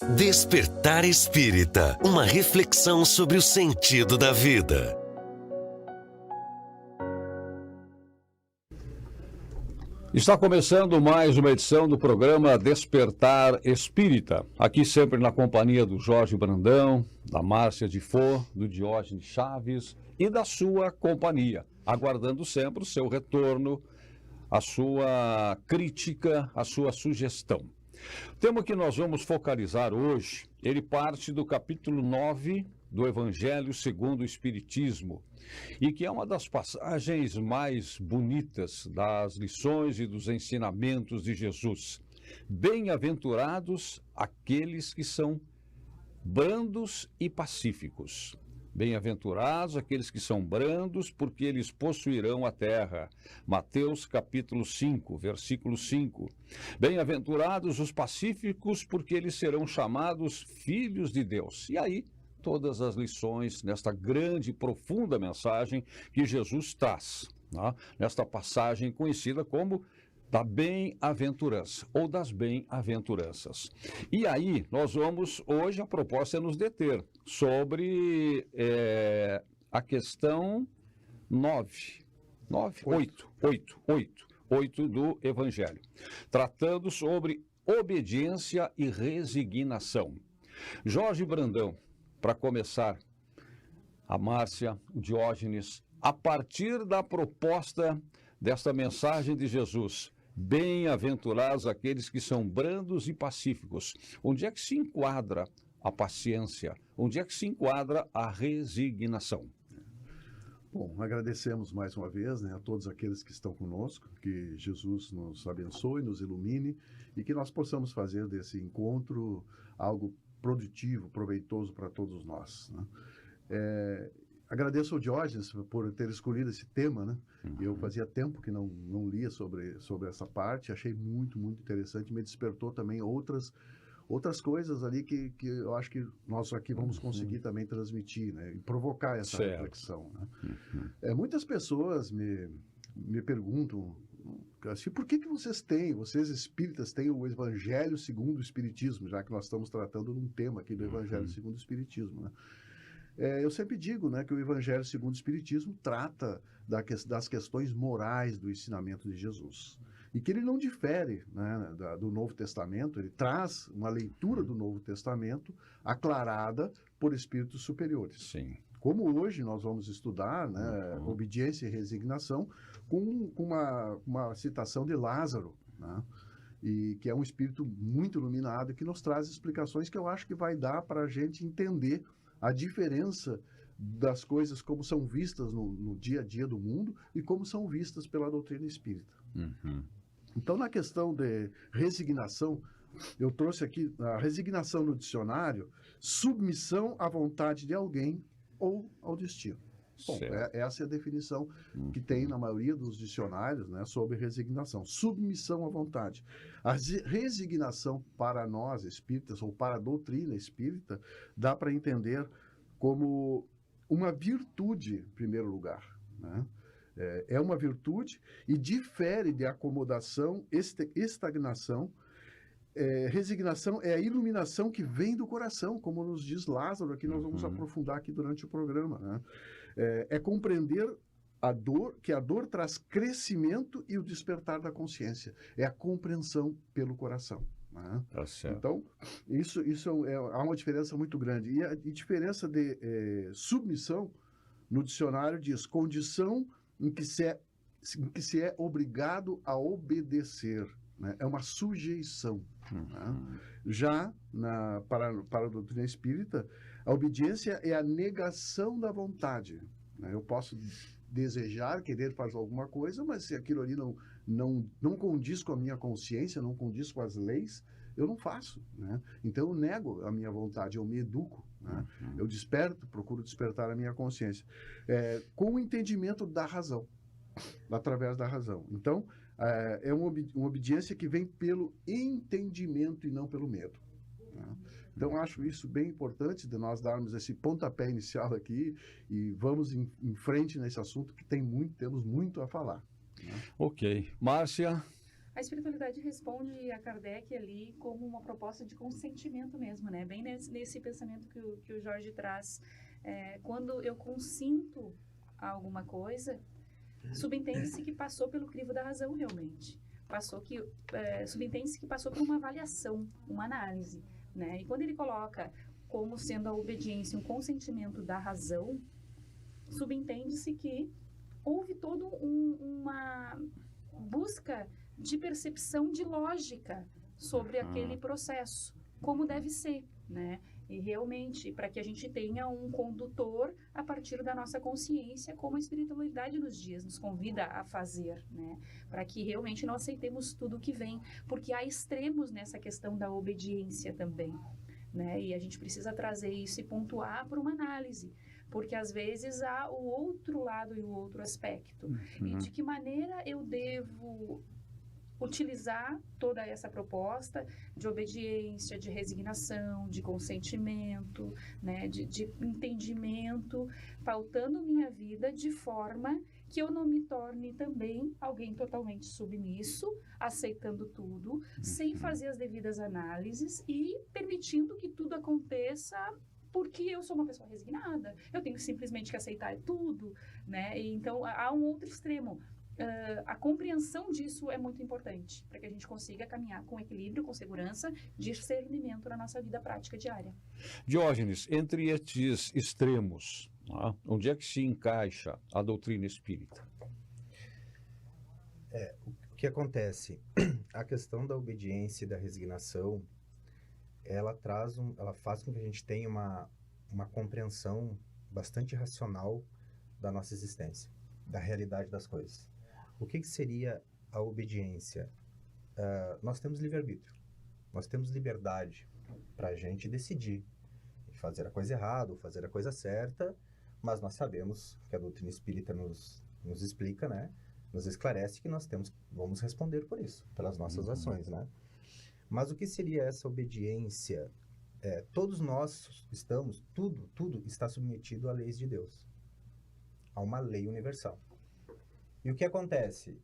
Despertar Espírita, uma reflexão sobre o sentido da vida. Está começando mais uma edição do programa Despertar Espírita. Aqui sempre na companhia do Jorge Brandão, da Márcia de Fô, do Diógenes Chaves e da sua companhia, aguardando sempre o seu retorno, a sua crítica, a sua sugestão. O tema que nós vamos focalizar hoje, ele parte do capítulo 9 do Evangelho segundo o Espiritismo, e que é uma das passagens mais bonitas das lições e dos ensinamentos de Jesus. Bem-aventurados aqueles que são brandos e pacíficos. Bem-aventurados aqueles que são brandos, porque eles possuirão a terra. Mateus capítulo 5, versículo 5. Bem-aventurados os pacíficos, porque eles serão chamados filhos de Deus. E aí, todas as lições nesta grande e profunda mensagem que Jesus traz, né? Nesta passagem conhecida como da bem-aventurança, ou das bem-aventuranças. E aí, nós vamos, hoje a proposta é nos deter sobre a questão 8 do Evangelho, tratando sobre obediência e resignação. Jorge Brandão, para começar, a Márcia, o Diógenes, a partir da proposta desta mensagem de Jesus, bem-aventurados aqueles que são brandos e pacíficos. Onde é que se enquadra a paciência? Onde é que se enquadra a resignação? Bom, agradecemos mais uma vez, a todos aqueles que estão conosco, que Jesus nos abençoe, nos ilumine e que nós possamos fazer desse encontro algo produtivo, proveitoso para todos nós, Agradeço ao Diógenes por ter escolhido esse tema, Eu fazia tempo que não lia sobre essa parte, achei muito, muito interessante, me despertou também outras coisas ali que eu acho que nós aqui vamos conseguir também transmitir, e provocar essa reflexão, Muitas pessoas me perguntam assim, por que vocês espíritas têm o Evangelho segundo o Espiritismo, já que nós estamos tratando de um tema aqui do Evangelho segundo o Espiritismo, Eu sempre digo, que o Evangelho segundo o Espiritismo trata das questões morais do ensinamento de Jesus. E que ele não difere do Novo Testamento, ele traz uma leitura do Novo Testamento aclarada por espíritos superiores. Sim. Como hoje nós vamos estudar obediência e resignação com uma citação de Lázaro, e que é um espírito muito iluminado que nos traz explicações que eu acho que vai dar para a gente entender a diferença das coisas como são vistas no dia a dia do mundo e como são vistas pela doutrina espírita. Então, na questão de resignação, eu trouxe aqui a resignação no dicionário, submissão à vontade de alguém ou ao destino. Bom, essa é a definição que tem na maioria dos dicionários, sobre resignação. Submissão à vontade. A resignação para nós espíritas, ou para a doutrina espírita, dá para entender como uma virtude, em primeiro lugar. É uma virtude e difere de acomodação, estagnação. Resignação é a iluminação que vem do coração, como nos diz Lázaro, aqui nós vamos aprofundar aqui durante o programa. É compreender que a dor traz crescimento e o despertar da consciência. É a compreensão pelo coração. Tá certo. Então, isso há uma diferença muito grande. E a diferença de submissão, no dicionário diz condição em que se é obrigado a obedecer. É uma sujeição. Já para a doutrina espírita, a obediência é a negação da vontade. Eu posso desejar, querer fazer alguma coisa, mas se aquilo ali não condiz com a minha consciência, não condiz com as leis, eu não faço. Então eu nego a minha vontade, eu me educo. Eu procuro despertar a minha consciência com o entendimento da razão, através da razão. Então, é uma obediência que vem pelo entendimento e não pelo medo. Então, acho isso bem importante de nós darmos esse pontapé inicial aqui e vamos em frente nesse assunto que temos muito a falar. Ok. Márcia? A espiritualidade responde a Kardec ali como uma proposta de consentimento mesmo, né? Bem nesse pensamento que o Jorge traz. Quando eu consinto alguma coisa, subentende-se que passou pelo crivo da razão realmente. Subentende-se que passou por uma avaliação, uma análise, né? E quando ele coloca como sendo a obediência um consentimento da razão, subentende-se que houve toda uma busca de percepção de lógica sobre aquele processo, como deve ser, né? E realmente, para que a gente tenha um condutor a partir da nossa consciência, como a espiritualidade nos dias nos convida a fazer, né? Para que realmente não aceitemos tudo que vem, porque há extremos nessa questão da obediência também, né? E a gente precisa trazer isso e pontuar para uma análise, porque às vezes há o outro lado e o outro aspecto. E de que maneira eu devo utilizar toda essa proposta de obediência, de resignação, de consentimento, né, de entendimento, pautando minha vida de forma que eu não me torne também alguém totalmente submisso, aceitando tudo, sem fazer as devidas análises e permitindo que tudo aconteça porque eu sou uma pessoa resignada. Eu tenho simplesmente que aceitar tudo, né? E então há um outro extremo. A compreensão disso é muito importante para que a gente consiga caminhar com equilíbrio, com segurança, discernimento na nossa vida prática diária. Diógenes, entre estes extremos, onde é que se encaixa a doutrina espírita? O que acontece? A questão da obediência e da resignação, ela faz com que a gente tenha uma compreensão bastante racional da nossa existência, da realidade das coisas. O que seria a obediência? Nós temos livre-arbítrio, nós temos liberdade para a gente decidir fazer a coisa errada ou fazer a coisa certa, mas nós sabemos que a doutrina espírita nos explica, né? Nos esclarece que vamos responder por isso, pelas nossas ações, né? Mas o que seria essa obediência? Todos nós tudo está submetido a leis de Deus, a uma lei universal. E o que acontece?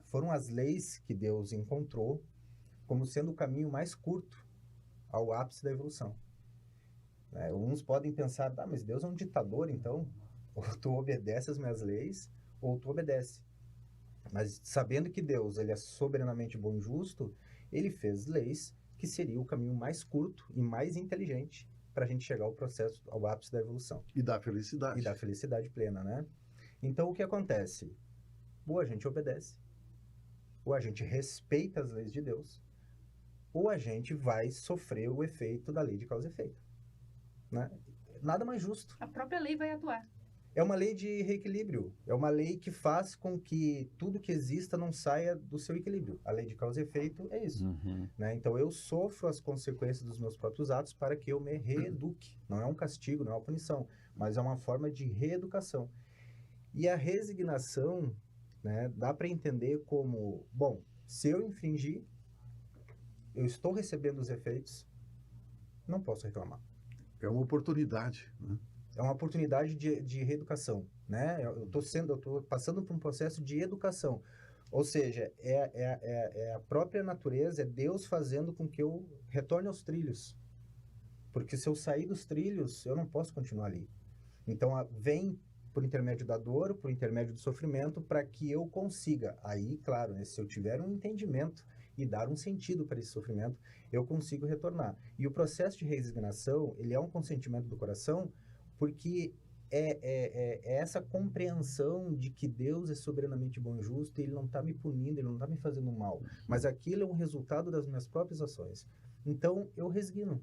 Foram as leis que Deus encontrou como sendo o caminho mais curto ao ápice da evolução. Uns podem pensar, mas Deus é um ditador, então, ou tu obedece às minhas leis, ou tu obedece. Mas sabendo que Deus ele é soberanamente bom e justo, ele fez leis que seria o caminho mais curto e mais inteligente para a gente chegar ao ápice da evolução. E da felicidade. E da felicidade plena, né? Então, o que acontece? Ou a gente obedece, ou a gente respeita as leis de Deus, ou a gente vai sofrer o efeito da lei de causa e efeito. Né? Nada mais justo. A própria lei vai atuar. É uma lei de reequilíbrio. É uma lei que faz com que tudo que exista não saia do seu equilíbrio. A lei de causa e efeito é isso. Né? Então, eu sofro as consequências dos meus próprios atos para que eu me reeduque. Não é um castigo, não é uma punição, mas é uma forma de reeducação. E a resignação, né, dá para entender como, se eu infringir, eu estou recebendo os efeitos, não posso reclamar. É uma oportunidade, né? É uma oportunidade de reeducação, né? Eu estou passando por um processo de educação. Ou seja, é a própria natureza, é Deus fazendo com que eu retorne aos trilhos. Porque se eu sair dos trilhos, eu não posso continuar ali. Então, vem por intermédio da dor, por intermédio do sofrimento, para que eu consiga. Aí, claro, né, se eu tiver um entendimento e dar um sentido para esse sofrimento, eu consigo retornar. E o processo de resignação, ele é um consentimento do coração, porque é essa compreensão de que Deus é soberanamente bom e justo, e Ele não está me punindo, Ele não está me fazendo mal, mas aquilo é um resultado das minhas próprias ações. Então, eu resigno.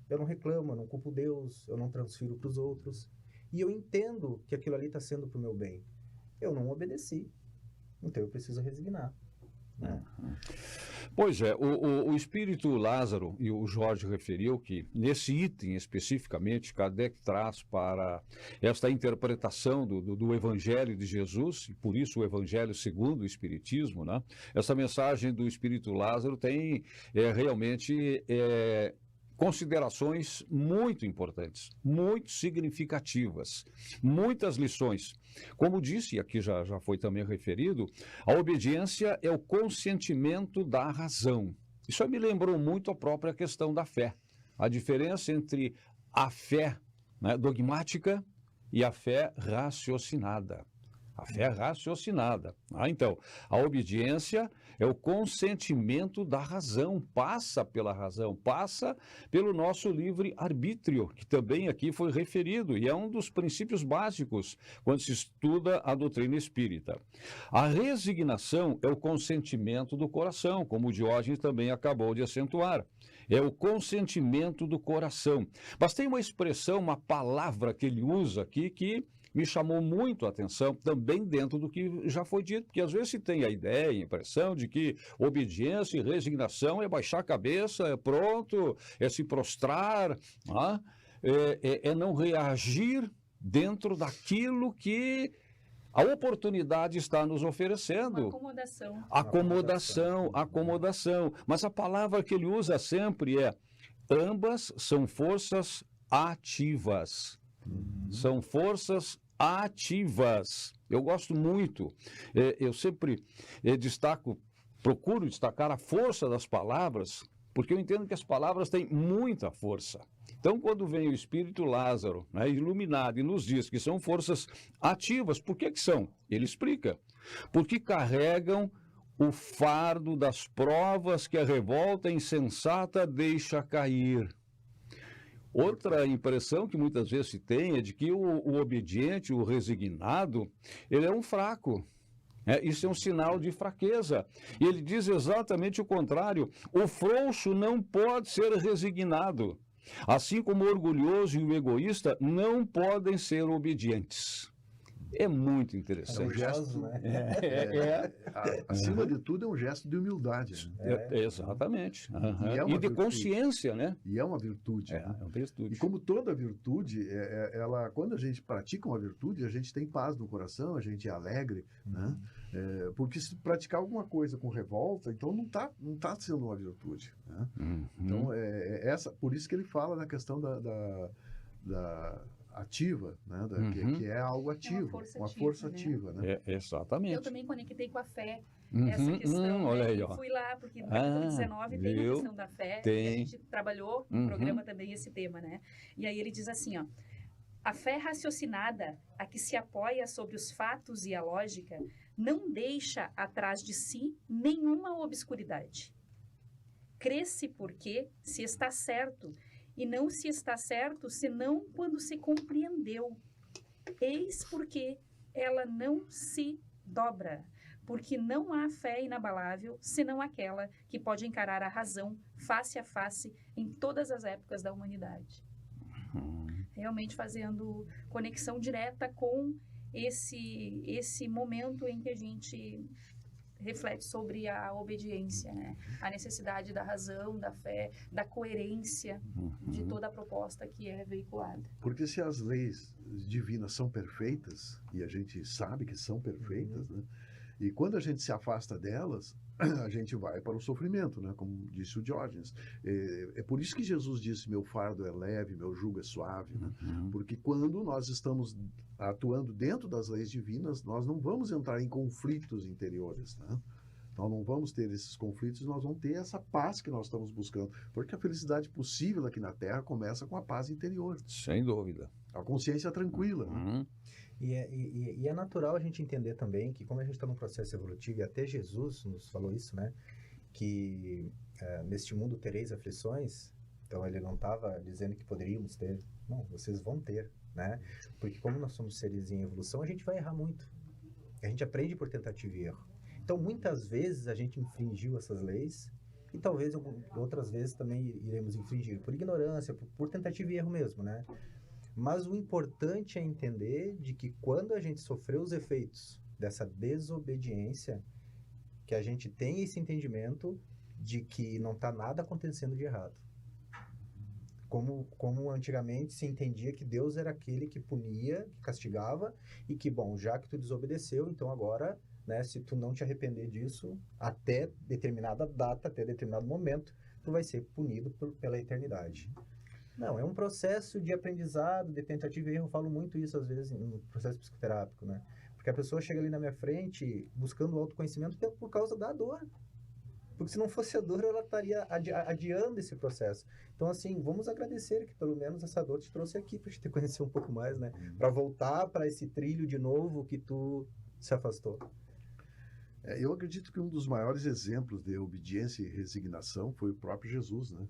Eu não reclamo, eu não culpo Deus, eu não transfiro para os outros. E eu entendo que aquilo ali está sendo para o meu bem. Eu não obedeci. Então eu preciso resignar. Né? Pois é, o espírito Lázaro, e o Jorge referiu que nesse item especificamente, Kardec traz para esta interpretação do Evangelho de Jesus, e por isso o Evangelho segundo o Espiritismo, né? Essa mensagem do espírito Lázaro tem realmente considerações muito importantes, muito significativas, muitas lições. Como disse, e aqui já foi também referido, a obediência é o consentimento da razão. Isso me lembrou muito a própria questão da fé. A diferença entre a fé, né, dogmática e a fé raciocinada. A fé é raciocinada. Então, a obediência é o consentimento da razão, passa pela razão, passa pelo nosso livre-arbítrio, que também aqui foi referido, e é um dos princípios básicos quando se estuda a doutrina espírita. A resignação é o consentimento do coração, como o Diógenes também acabou de acentuar. É o consentimento do coração. Mas tem uma expressão, uma palavra que ele usa aqui que me chamou muito a atenção, também dentro do que já foi dito, porque às vezes se tem a ideia, a impressão de que obediência e resignação é baixar a cabeça, é pronto, é se prostrar, é não reagir dentro daquilo que a oportunidade está nos oferecendo. Uma Acomodação. Mas a palavra que ele usa sempre é: ambas são forças ativas. São forças ativas. Eu gosto muito. Eu sempre procuro destacar a força das palavras, porque eu entendo que as palavras têm muita força. Então, quando vem o Espírito Lázaro, né, iluminado, e nos diz que são forças ativas, por que são? Ele explica. Porque carregam o fardo das provas que a revolta insensata deixa cair. Outra impressão que muitas vezes se tem é de que o obediente, o resignado, ele é um fraco. Isso é um sinal de fraqueza. E ele diz exatamente o contrário. O frouxo não pode ser resignado. Assim como o orgulhoso e o egoísta não podem ser obedientes. É muito interessante. É um gesto, né? Acima de tudo, é um gesto de humildade. Exatamente. E de consciência, né? E é uma virtude. É uma virtude. E como toda virtude, quando a gente pratica uma virtude, a gente tem paz no coração, a gente é alegre, né? Porque se praticar alguma coisa com revolta, então não tá sendo uma virtude. Né? Então, por isso que ele fala na questão da ativa, né? Que é algo ativo, uma força ativa. Né? Exatamente. Eu também conectei com a fé essa questão. Olha aí, ó. Fui lá, porque no capítulo 19 tem a questão da fé, e a gente trabalhou no programa também esse tema, né? E aí ele diz assim, ó: a fé raciocinada, a que se apoia sobre os fatos e a lógica, não deixa atrás de si nenhuma obscuridade. Crê-se porque se está certo, e não se está certo senão quando se compreendeu. Eis porque ela não se dobra, porque não há fé inabalável senão aquela que pode encarar a razão face a face em todas as épocas da humanidade. Realmente fazendo conexão direta com esse momento em que a gente reflete sobre a obediência, né? A necessidade da razão, da fé, da coerência de toda a proposta que é veiculada. Porque se as leis divinas são perfeitas, e a gente sabe que são perfeitas, né? E quando a gente se afasta delas, a gente vai para o sofrimento, né? Como disse o Diógenes. É por isso que Jesus disse: meu fardo é leve, meu jugo é suave, né? Porque quando nós estamos atuando dentro das leis divinas, nós não vamos entrar em conflitos interiores, né? Nós não vamos ter esses conflitos, nós vamos ter essa paz que nós estamos buscando. Porque a felicidade possível aqui na Terra começa com a paz interior. Sem dúvida. A consciência tranquila. Né? E é natural a gente entender também que, como a gente está num processo evolutivo, e até Jesus nos falou isso, né? Que neste mundo tereis aflições. Então ele não estava dizendo que poderíamos ter. Não, vocês vão ter, né? Porque como nós somos seres em evolução, a gente vai errar muito. A gente aprende por tentativa e erro. Então muitas vezes a gente infringiu essas leis e talvez outras vezes também iremos infringir por ignorância, por tentativa e erro mesmo, né? Mas o importante é entender de que quando a gente sofreu os efeitos dessa desobediência, que a gente tem esse entendimento de que não está nada acontecendo de errado. Como antigamente se entendia que Deus era aquele que punia, que castigava, e que, bom, já que tu desobedeceu, então agora, né, se tu não te arrepender disso, até determinada data, até determinado momento, tu vai ser punido pela eternidade. Não, é um processo de aprendizado, de tentativa e erro. Eu falo muito isso, às vezes, no processo psicoterápico, né? Porque a pessoa chega ali na minha frente buscando o autoconhecimento por causa da dor. Porque se não fosse a dor, ela estaria adiando esse processo. Então, assim, vamos agradecer que pelo menos essa dor te trouxe aqui para te conhecer um pouco mais, né? Para voltar para esse trilho de novo que tu se afastou. Eu acredito que um dos maiores exemplos de obediência e resignação foi o próprio Jesus, né?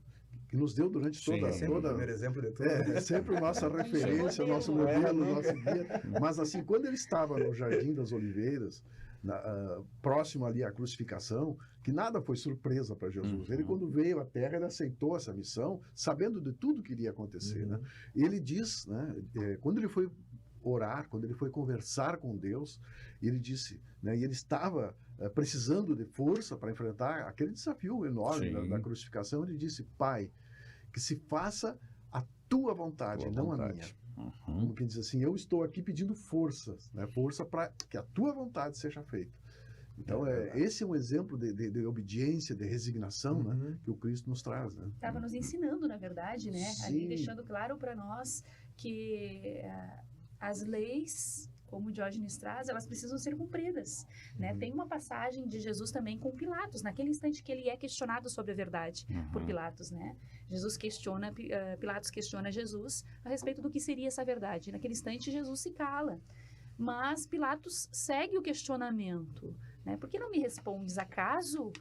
Que nos deu durante toda... Sim. O primeiro exemplo de tudo. É sempre a nossa referência, o nosso modelo, o nosso guia. Mas assim, quando ele estava no Jardim das Oliveiras, próximo ali à crucificação, que nada foi surpresa para Jesus. Ele, quando veio à Terra, ele aceitou essa missão, sabendo de tudo que iria acontecer. Né? Ele diz, né, quando ele foi orar, quando ele foi conversar com Deus, ele disse, né, e ele estava precisando de força para enfrentar aquele desafio enorme da crucificação, ele disse, Pai, que se faça a tua vontade, não a minha. Como quem diz assim, eu estou aqui pedindo forças, né, força para que a tua vontade seja feita. Então, esse é um exemplo de obediência, de resignação, né, que o Cristo nos traz. Né? Estava nos ensinando, na verdade, né? Sim. Ali deixando claro para nós que as leis, como o Diógenes traz, elas precisam ser cumpridas, né? Tem uma passagem de Jesus também com Pilatos, naquele instante que ele é questionado sobre a verdade por Pilatos, né? Pilatos questiona Jesus a respeito do que seria essa verdade. Naquele instante, Jesus se cala. Mas Pilatos segue o questionamento, né? Por que não me respondes? Acaso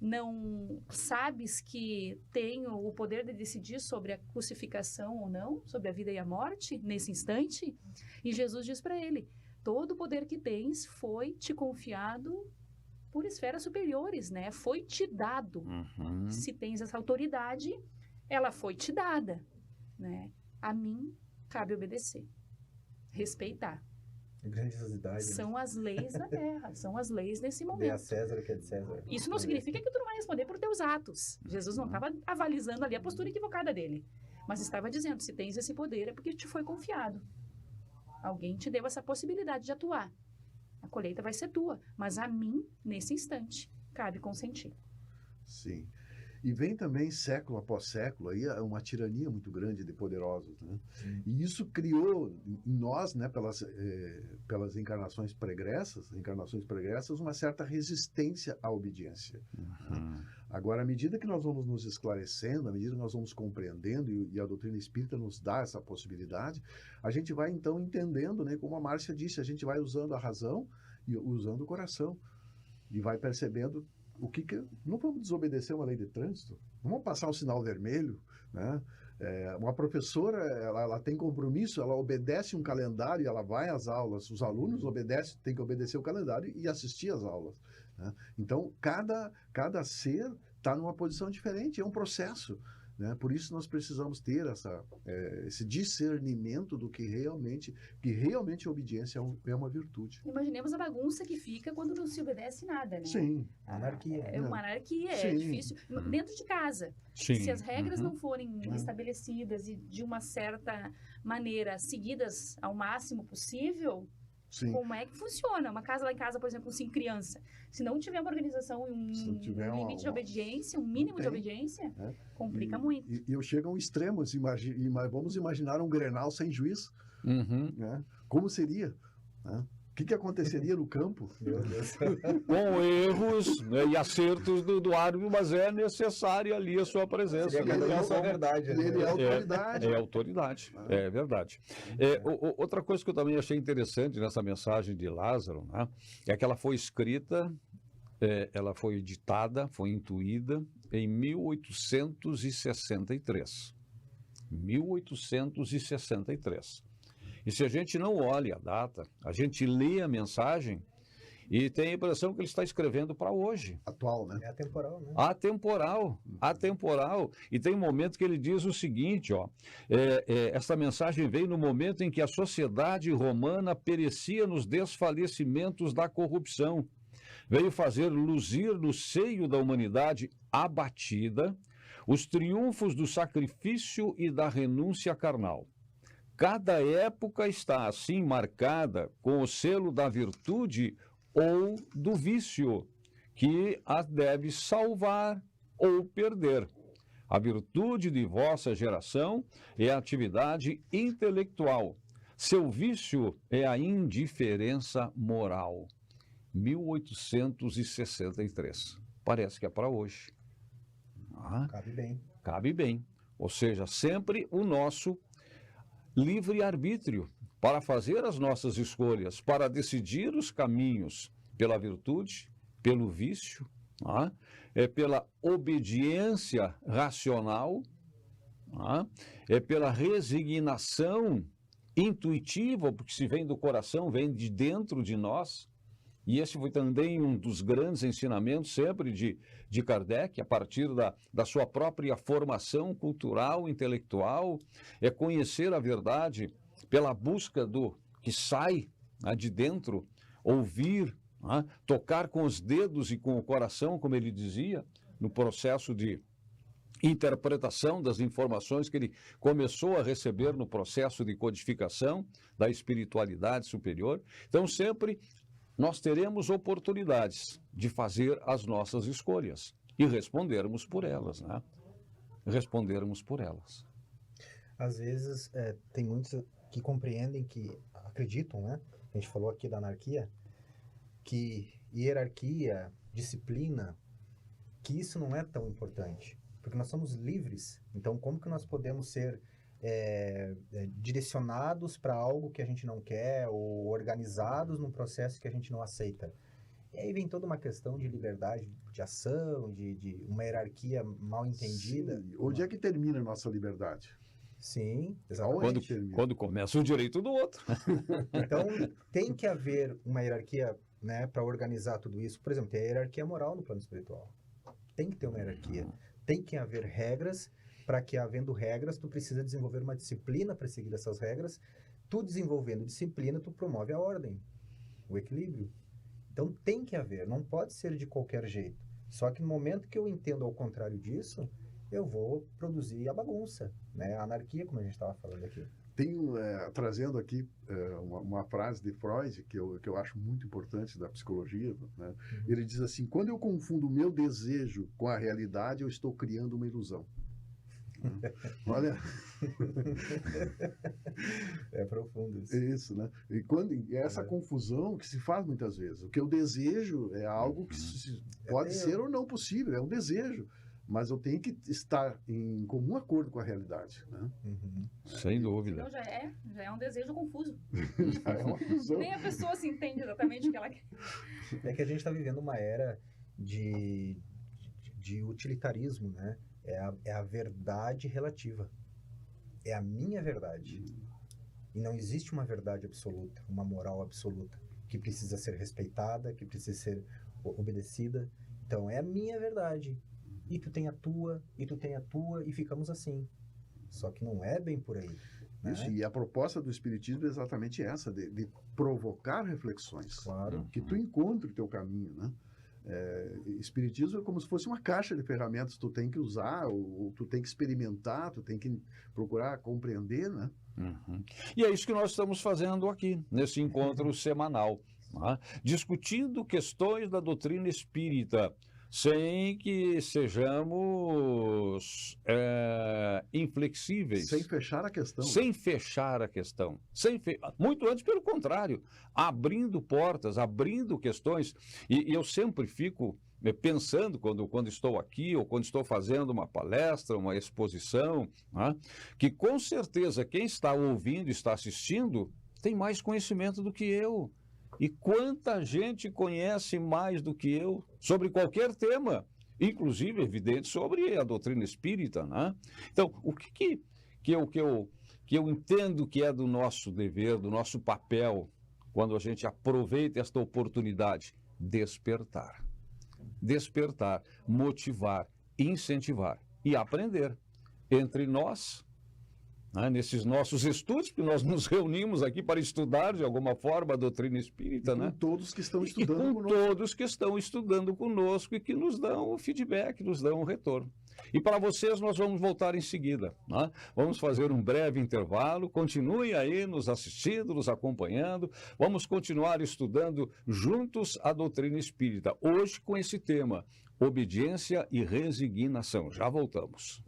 não sabes que tenho o poder de decidir sobre a crucificação ou não, sobre a vida e a morte, nesse instante? E Jesus diz para ele, todo o poder que tens foi te confiado por esferas superiores, né? Foi te dado. Se tens essa autoridade, ela foi te dada, né? A mim cabe obedecer, respeitar. Grandiosidade. São as leis da terra, são as leis nesse Dê a momento. César o que é de César. Isso não significa que tu não vai responder por teus atos. Jesus não estava avalizando ali a postura equivocada dele, mas estava dizendo, se tens esse poder é porque te foi confiado. Alguém te deu essa possibilidade de atuar. A colheita vai ser tua, mas a mim, nesse instante, cabe consentir. Sim. E vem também, século após século, aí uma tirania muito grande de poderosos. Né? E isso criou em nós, né, pelas encarnações pregressas, uma certa resistência à obediência. Né? Agora, à medida que nós vamos nos esclarecendo, à medida que nós vamos compreendendo, e a doutrina espírita nos dá essa possibilidade, a gente vai, então, entendendo, né, como a Márcia disse, a gente vai usando a razão e usando o coração. E vai percebendo não vamos desobedecer uma lei de trânsito, não vamos passar um sinal vermelho, né? Uma professora, ela tem compromisso, ela obedece um calendário e ela vai às aulas, os alunos têm que obedecer o calendário e assistir às aulas, né? Então, cada ser está numa posição diferente, é um processo, né? Por isso nós precisamos ter esse discernimento do que realmente a obediência é uma virtude. Imaginemos a bagunça que fica quando não se obedece nada, né? Sim. Anarquia. É uma anarquia, é Sim. difícil. Dentro de casa, se as regras não forem estabelecidas e de uma certa maneira seguidas ao máximo possível, Sim. como é que funciona? Uma casa lá em casa, por exemplo, com 5 crianças. Se não tiver uma organização e um limite de obediência, um mínimo de obediência, complica muito. E chega a um extremo, vamos imaginar um Grenal sem juiz. Né? Como seria? Né? O que aconteceria no campo? Meu Deus. Com erros, né, e acertos do árbitro, mas é necessária ali a sua presença. Seria cada um a sua verdade. Né? Ele é autoridade. É autoridade, é verdade. Outra coisa que eu também achei interessante nessa mensagem de Lázaro, né, é que ela foi escrita, ela foi ditada, foi intuída em 1863. 1863. E se a gente não olha a data, a gente lê a mensagem e tem a impressão que ele está escrevendo para hoje. Atual, né? É atemporal, né? Atemporal. E tem um momento que ele diz o seguinte, essa mensagem veio no momento em que a sociedade romana perecia nos desfalecimentos da corrupção. Veio fazer luzir no seio da humanidade abatida os triunfos do sacrifício e da renúncia carnal. Cada época está assim marcada com o selo da virtude ou do vício, que a deve salvar ou perder. A virtude de vossa geração é a atividade intelectual. Seu vício é a indiferença moral. 1863. Parece que é para hoje. Cabe bem. Cabe bem. Ou seja, sempre o nosso livre-arbítrio para fazer as nossas escolhas, para decidir os caminhos pela virtude, pelo vício, pela obediência racional, pela resignação intuitiva, porque se vem do coração, vem de dentro de nós. E esse foi também um dos grandes ensinamentos sempre de Kardec, a partir da sua própria formação cultural, intelectual, é conhecer a verdade pela busca do que sai de dentro, ouvir, tocar com os dedos e com o coração, como ele dizia, no processo de interpretação das informações que ele começou a receber no processo de codificação da espiritualidade superior. Então, sempre nós teremos oportunidades de fazer as nossas escolhas e respondermos por elas, né? Respondermos por elas. Às vezes, tem muitos que compreendem, que acreditam, né? A gente falou aqui da anarquia, que hierarquia, disciplina, que isso não é tão importante, porque nós somos livres. Então, como que nós podemos ser direcionados para algo que a gente não quer, ou organizados num processo que a gente não aceita? E aí vem toda uma questão de liberdade de ação, de uma hierarquia mal entendida. Sim. Onde é que termina a nossa liberdade? Sim, exatamente. Quando começa o direito do outro. Então, tem que haver uma hierarquia, né, para organizar tudo isso. Por exemplo, tem a hierarquia moral no plano espiritual. Tem que ter uma hierarquia. Tem que haver regras, para que, havendo regras, tu precisa desenvolver uma disciplina para seguir essas regras. Tu desenvolvendo disciplina, tu promove a ordem, o equilíbrio. Então, tem que haver, não pode ser de qualquer jeito. Só que no momento que eu entendo ao contrário disso, eu vou produzir a bagunça, né? A anarquia, como a gente estava falando aqui. Trazendo aqui uma frase de Freud, que eu acho muito importante da psicologia, né? Ele diz assim: quando eu confundo o meu desejo com a realidade, eu estou criando uma ilusão. Olha, é profundo isso. Isso, né? E essa confusão que se faz muitas vezes. O que eu desejo é algo que pode ser ou não possível, é um desejo, mas eu tenho que estar em comum acordo com a realidade, né? Sem dúvida. Então já é um desejo confuso. Já é uma confusão. Nem a pessoa se entende exatamente o que ela quer. É que a gente está vivendo uma era de utilitarismo, né? É a verdade relativa. É a minha verdade. E não existe uma verdade absoluta, uma moral absoluta, que precisa ser respeitada, que precisa ser obedecida. Então, é a minha verdade. E tu tem a tua, e tu tem a tua, e ficamos assim. Só que não é bem por aí. Né? Isso, e a proposta do Espiritismo é exatamente essa, de provocar reflexões. Claro. Que tu encontre o teu caminho, né? Espiritismo é como se fosse uma caixa de ferramentas que tu tem que usar, ou tu tem que experimentar, tu tem que procurar compreender, né? E é isso que nós estamos fazendo aqui, nesse encontro semanal, né? Discutindo questões da doutrina espírita, sem que sejamos inflexíveis. Sem fechar a questão. Sem fechar a questão. Muito antes, pelo contrário, abrindo portas, abrindo questões. E eu sempre fico pensando, quando estou aqui, ou quando estou fazendo uma palestra, uma exposição, né, que com certeza quem está ouvindo, está assistindo, tem mais conhecimento do que eu. E quanta gente conhece mais do que eu sobre qualquer tema, inclusive, evidente, sobre a doutrina espírita, né? Então, o que eu entendo que é do nosso dever, do nosso papel, quando a gente aproveita esta oportunidade? Despertar. Despertar, motivar, incentivar e aprender entre nós, né, nesses nossos estudos, porque nós nos reunimos aqui para estudar de alguma forma a doutrina espírita, né? Com todos que estão E estudando com conosco. todos que estão estudando conosco e que nos dão o feedback, nos dão o retorno. E para vocês nós vamos voltar em seguida, né? Vamos fazer um breve intervalo, continuem aí nos assistindo, nos acompanhando, vamos continuar estudando juntos a doutrina espírita, hoje com esse tema, obediência e resignação. Já voltamos.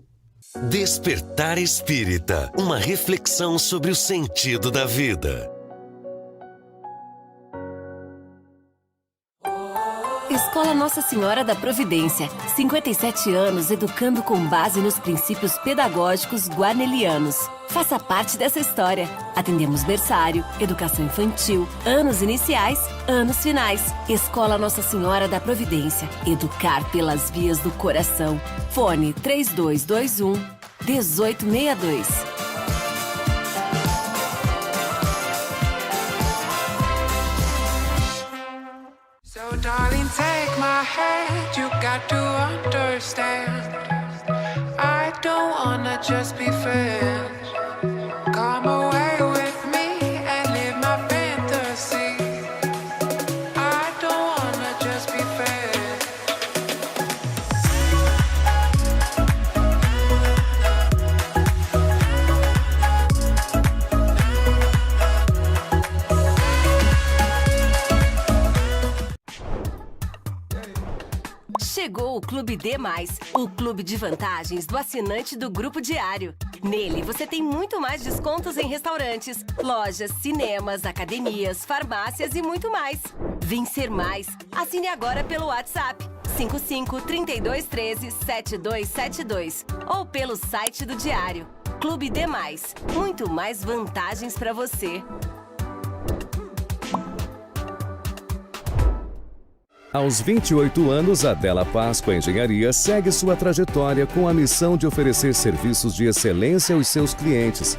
Despertar Espírita, uma reflexão sobre o sentido da vida. Escola Nossa Senhora da Providência, 57 anos educando com base nos princípios pedagógicos guarnerianos. Faça parte dessa história. Atendemos berçário, educação infantil, anos iniciais, anos finais. Escola Nossa Senhora da Providência, educar pelas vias do coração. Fone 3221-1862. So darling, take my hand, you got to understand. I don't wanna just be friends. Come away with me and live my fantasy. I don't wanna just be friends. Chegou o Clube D+, o clube de vantagens do assinante do Grupo Diário. Nele, você tem muito mais descontos em restaurantes, lojas, cinemas, academias, farmácias e muito mais. Vencer mais. Assine agora pelo WhatsApp 55-3213-7272 ou pelo site do Diário. Clube D+, muito mais vantagens para você. Aos 28 anos, a Della Páscoa Engenharia segue sua trajetória com a missão de oferecer serviços de excelência aos seus clientes,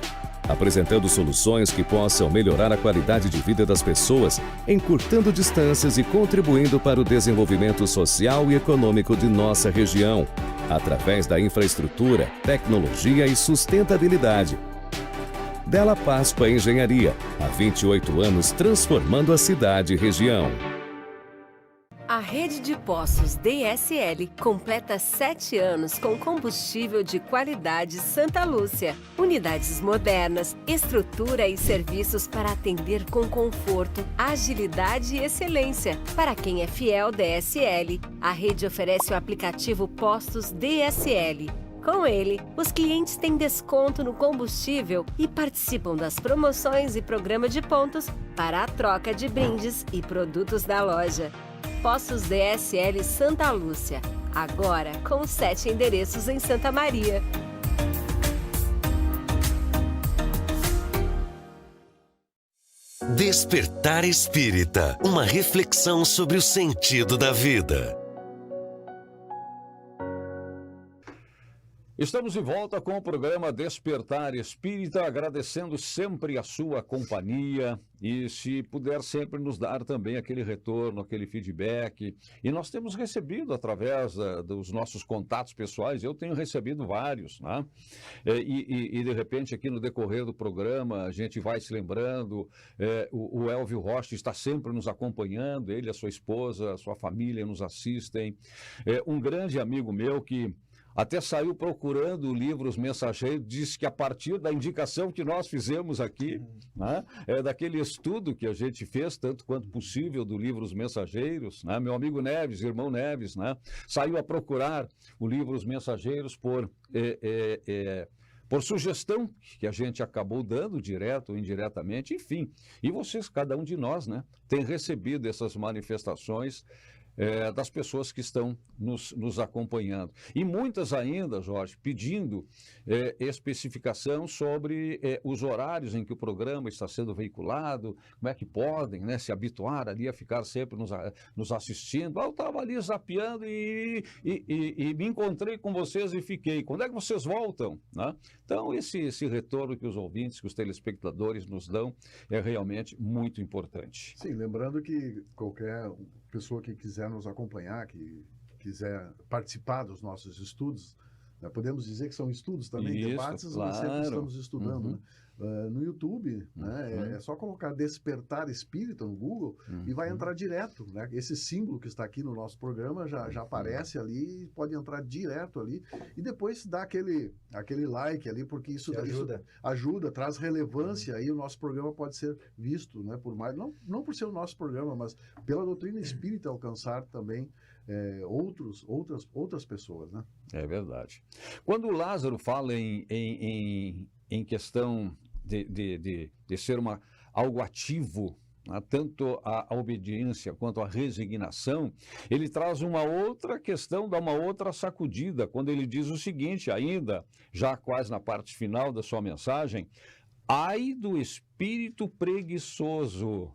apresentando soluções que possam melhorar a qualidade de vida das pessoas, encurtando distâncias e contribuindo para o desenvolvimento social e econômico de nossa região, através da infraestrutura, tecnologia e sustentabilidade. Della Páscoa Engenharia, há 28 anos transformando a cidade e região. A rede de postos DSL completa 7 anos com combustível de qualidade Santa Lúcia. Unidades modernas, estrutura e serviços para atender com conforto, agilidade e excelência. Para quem é fiel DSL, a rede oferece o aplicativo Postos DSL. Com ele, os clientes têm desconto no combustível e participam das promoções e programa de pontos para a troca de brindes e produtos da loja. Postos DSL Santa Lúcia, agora com 7 endereços em Santa Maria. Despertar Espírita, uma reflexão sobre o sentido da vida. Estamos de volta com o programa Despertar Espírita, agradecendo sempre a sua companhia e se puder sempre nos dar também aquele retorno, aquele feedback. E nós temos recebido através dos nossos contatos pessoais, eu tenho recebido vários, né? E de repente aqui no decorrer do programa a gente vai se lembrando, o Elvio Rocha está sempre nos acompanhando, ele, a sua esposa, a sua família nos assistem. Um grande amigo meu que até saiu procurando livros mensageiros, disse que a partir da indicação que nós fizemos aqui, né, daquele estudo que a gente fez, tanto quanto possível, do livro Os Mensageiros, né, meu amigo Neves, irmão Neves, né, saiu a procurar o livro Os Mensageiros por sugestão que a gente acabou dando, direto ou indiretamente, enfim. E vocês, cada um de nós, né, tem recebido essas manifestações das pessoas que estão nos acompanhando. E muitas ainda, Jorge, pedindo especificação sobre os horários em que o programa está sendo veiculado, como é que podem, né, se habituar ali a ficar sempre nos assistindo. Eu estava ali zapeando e me encontrei com vocês e fiquei. Quando é que vocês voltam? Né? Então, esse retorno que os ouvintes, que os telespectadores nos dão é realmente muito importante. Sim, lembrando que qualquer pessoa que quiser nos acompanhar, que quiser participar dos nossos estudos, né, podemos dizer que são estudos também, isso, debates, claro. nós sempre estamos estudando, Uhum. né? No YouTube, né, é só colocar Despertar Espírita no Google e vai entrar direto, né? Esse símbolo que está aqui no nosso programa já Uhum. aparece ali, pode entrar direto ali e depois dá aquele like ali, porque isso ajuda, traz relevância, aí o nosso programa pode ser visto, né, por mais, não por ser o nosso programa, mas pela doutrina espírita alcançar também outras pessoas, né? É verdade. Quando Lázaro fala em questão de ser algo ativo, né, tanto a obediência quanto a resignação, ele traz uma outra questão, dá uma outra sacudida, quando ele diz o seguinte, ainda, já quase na parte final da sua mensagem: ai do espírito preguiçoso.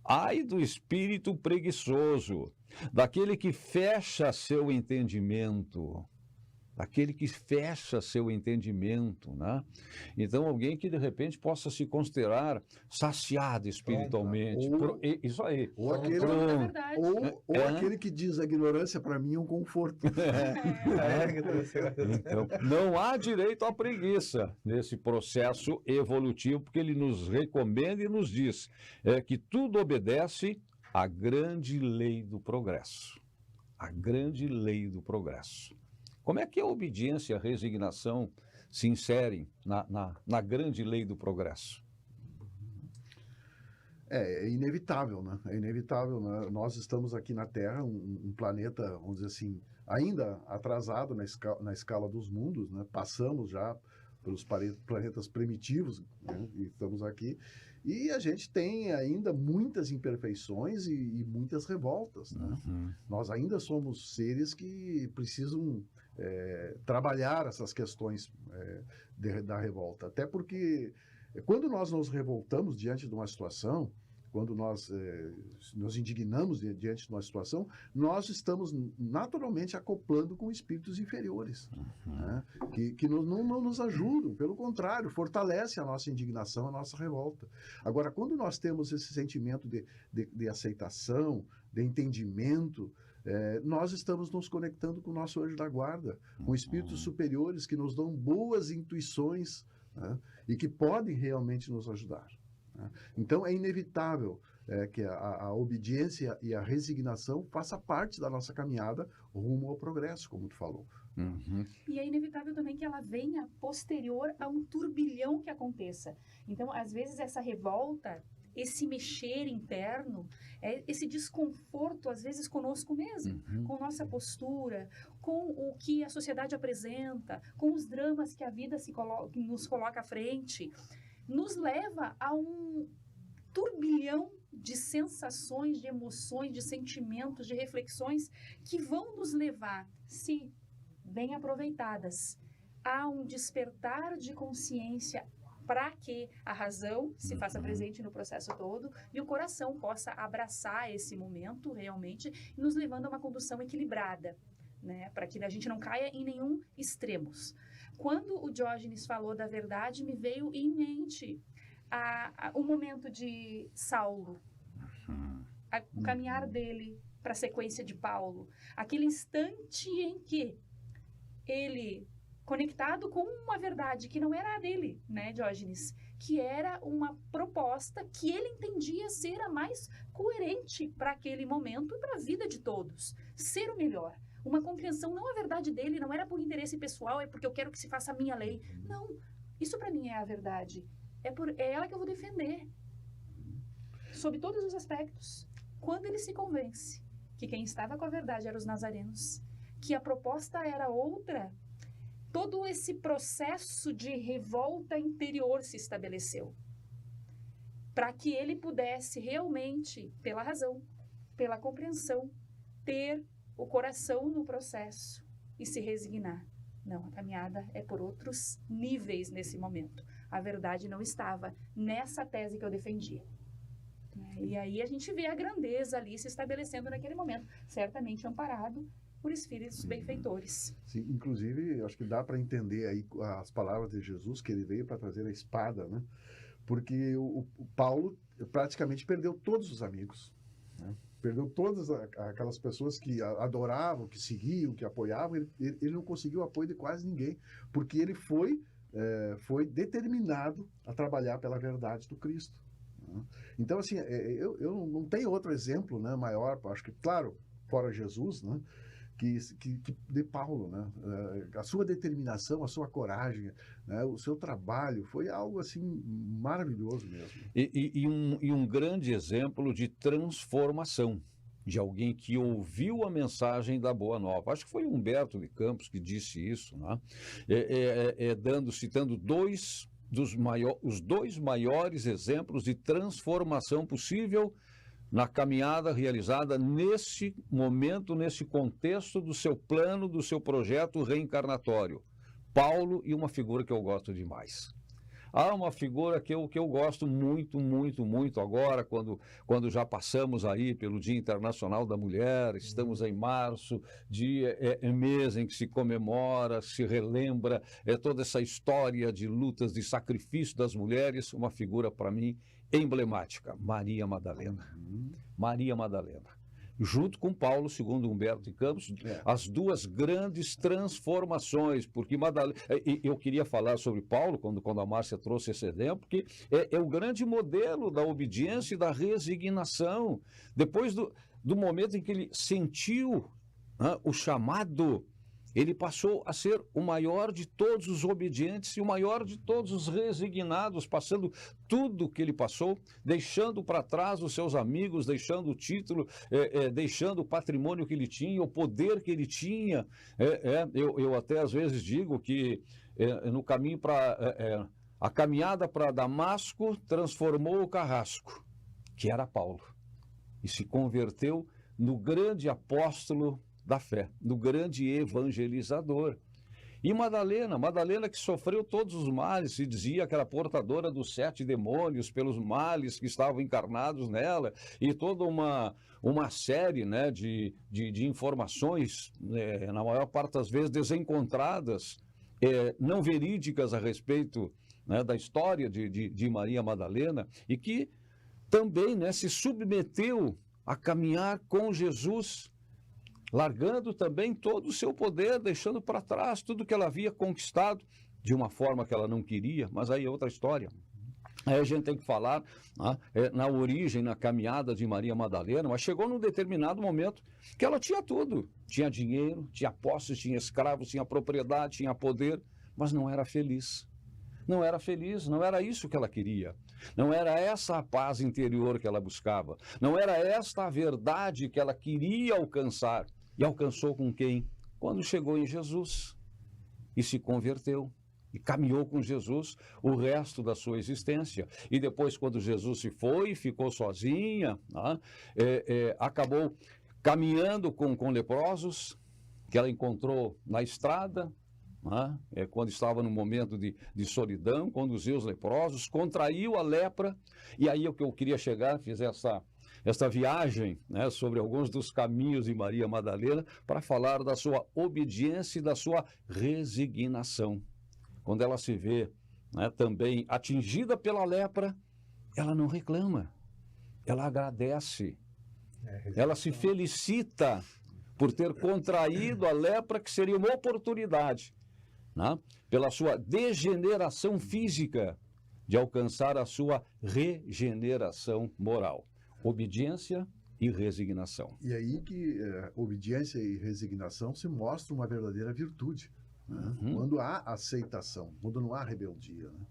Ai do espírito preguiçoso, daquele que fecha seu entendimento, daquele que fecha seu entendimento, né? Então, alguém que de repente possa se considerar saciado espiritualmente. Isso aí. Ou aquele, aquele que diz a ignorância para mim é um conforto. Então, não há direito à preguiça nesse processo evolutivo, porque ele nos recomenda e nos diz que tudo obedece à grande lei do progresso. A grande lei do progresso. Como é que a obediência e a resignação se inserem na grande lei do progresso? É inevitável, né? É inevitável, né? Nós estamos aqui na Terra, um planeta, vamos dizer assim, ainda atrasado na escala dos mundos, né? Passamos já pelos planetas primitivos, né? E estamos aqui. E a gente tem ainda muitas imperfeições e muitas revoltas, né? Uhum. Nós ainda somos seres que precisam trabalhar essas questões da revolta. Até porque quando nós nos revoltamos diante de uma situação, quando nós nos indignamos diante de uma situação, nós estamos naturalmente acoplando com espíritos inferiores, né? que não nos ajudam, pelo contrário, fortalece a nossa indignação, a nossa revolta. Agora, quando nós temos esse sentimento de aceitação, de entendimento, nós estamos nos conectando com o nosso anjo da guarda, com espíritos superiores que nos dão boas intuições, né? E que podem realmente nos ajudar, né? Então, é inevitável que a obediência e a resignação faça parte da nossa caminhada rumo ao progresso, como tu falou. Uhum. E é inevitável também que ela venha posterior a um turbilhão que aconteça. Então, às vezes, essa revolta, esse mexer interno, esse desconforto, às vezes, conosco mesmo, com nossa postura, com o que a sociedade apresenta, com os dramas que a vida nos coloca à frente, nos leva a um turbilhão de sensações, de emoções, de sentimentos, de reflexões que vão nos levar, se bem aproveitadas, a um despertar de consciência para que a razão se faça presente no processo todo e o coração possa abraçar esse momento realmente, nos levando a uma condução equilibrada, né? Para que a gente não caia em nenhum extremos. Quando o Diógenes falou da verdade, me veio em mente o momento de Saulo, o caminhar dele para a sequência de Paulo, aquele instante em que ele, conectado com uma verdade que não era a dele, né, Diógenes, que era uma proposta que ele entendia ser a mais coerente para aquele momento e para a vida de todos, ser o melhor. Uma compreensão, não a verdade dele, não era por interesse pessoal, é porque eu quero que se faça a minha lei. Não, isso para mim é a verdade. É ela que eu vou defender, sob todos os aspectos. Quando ele se convence que quem estava com a verdade eram os nazarenos, que a proposta era outra, todo esse processo de revolta interior se estabeleceu, para que ele pudesse realmente, pela razão, pela compreensão, ter o coração no processo e se resignar. Não, a caminhada é por outros níveis nesse momento. A verdade não estava nessa tese que eu defendia. E aí a gente vê a grandeza ali se estabelecendo naquele momento, certamente amparado por espíritos benfeitores. Sim, inclusive, acho que dá para entender aí as palavras de Jesus, que ele veio para trazer a espada, né? Porque o Paulo praticamente perdeu todos os amigos, né? Perdeu todas aquelas pessoas que adoravam, que seguiam, que apoiavam. Ele não conseguiu o apoio de quase ninguém, porque ele foi determinado a trabalhar pela verdade do Cristo, né? Então, assim, eu não tenho outro exemplo, né, maior, acho que, claro, fora Jesus, né, que de Paulo, né? A sua determinação, a sua coragem, né? O seu trabalho foi algo assim maravilhoso mesmo. E um grande exemplo de transformação, de alguém que ouviu a mensagem da Boa Nova. Acho que foi Humberto de Campos que disse isso, né? Citando os dois maiores exemplos de transformação possível na caminhada realizada nesse momento, nesse contexto do seu plano, do seu projeto reencarnatório. Paulo e uma figura que eu gosto demais. Há uma figura que eu gosto muito, muito, muito agora, quando já passamos aí pelo Dia Internacional da Mulher, estamos em março, mês em que se comemora, se relembra toda essa história de lutas, de sacrifício das mulheres, uma figura para mim emblemática, Maria Madalena. Maria Madalena. Junto com Paulo, segundo Humberto de Campos, as duas grandes transformações, porque Madalena, eu queria falar sobre Paulo, quando a Márcia trouxe esse exemplo, porque é o grande modelo da obediência e da resignação. Depois do momento em que ele sentiu, né, o chamado, ele passou a ser o maior de todos os obedientes e o maior de todos os resignados, passando tudo que ele passou, deixando para trás os seus amigos, deixando o título, deixando o patrimônio que ele tinha, o poder que ele tinha. Eu até às vezes digo que no caminho a caminhada para Damasco transformou o carrasco, que era Paulo, e se converteu no grande apóstolo da fé, no grande evangelizador. E Madalena que sofreu todos os males, se dizia que era portadora dos 7 demônios pelos males que estavam encarnados nela, e toda uma série, né, de informações, na maior parte das vezes desencontradas, não verídicas a respeito, né, da história de Maria Madalena, e que também, né, se submeteu a caminhar com Jesus, largando também todo o seu poder, deixando para trás tudo que ela havia conquistado, de uma forma que ela não queria, mas aí é outra história. Aí a gente tem que falar, né, na origem, na caminhada de Maria Madalena, mas chegou num determinado momento que ela tinha tudo. Tinha dinheiro, tinha posses, tinha escravos, tinha propriedade, tinha poder, mas não era feliz. Não era feliz, não era isso que ela queria. Não era essa a paz interior que ela buscava. Não era esta a verdade que ela queria alcançar. E alcançou com quem? Quando chegou em Jesus e se converteu. E caminhou com Jesus o resto da sua existência. E depois, quando Jesus se foi, ficou sozinha, né, acabou caminhando com leprosos, que ela encontrou na estrada, né, quando estava num momento de solidão, conduziu os leprosos, contraiu a lepra. E aí o que eu queria chegar, fiz essa viagem, né, sobre alguns dos caminhos de Maria Madalena, para falar da sua obediência e da sua resignação. Quando ela se vê, né, também atingida pela lepra, ela não reclama, ela agradece, ela se felicita por ter contraído a lepra, que seria uma oportunidade, né, pela sua degeneração física, de alcançar a sua regeneração moral. Obediência e resignação. E aí que obediência e resignação se mostra uma verdadeira virtude, né? Quando há aceitação, quando não há rebeldia, né?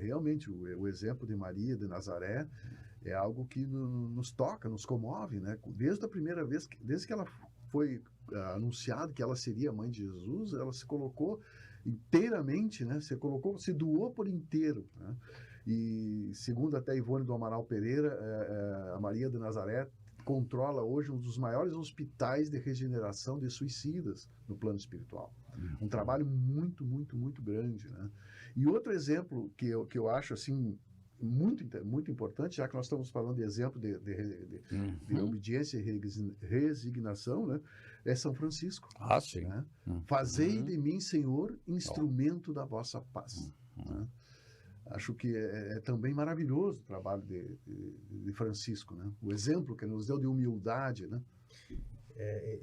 Realmente, o exemplo de Maria de Nazaré é algo que nos toca, nos comove, né? Desde a primeira vez, desde que ela foi anunciado que ela seria a mãe de Jesus, ela se colocou inteiramente, né? Se doou por inteiro, né? E segundo até Ivone do Amaral Pereira, a Maria de Nazaré controla hoje um dos maiores hospitais de regeneração de suicidas no plano espiritual. Um trabalho muito, muito, muito grande, né? E outro exemplo que eu acho assim muito, muito importante, já que nós estamos falando de exemplo de obediência e resignação, né, é São Francisco. Ah, sim. Né? Fazei de mim, Senhor, instrumento da vossa paz. Né? Acho que é também maravilhoso o trabalho de Francisco, né? O exemplo que nos deu de humildade, né?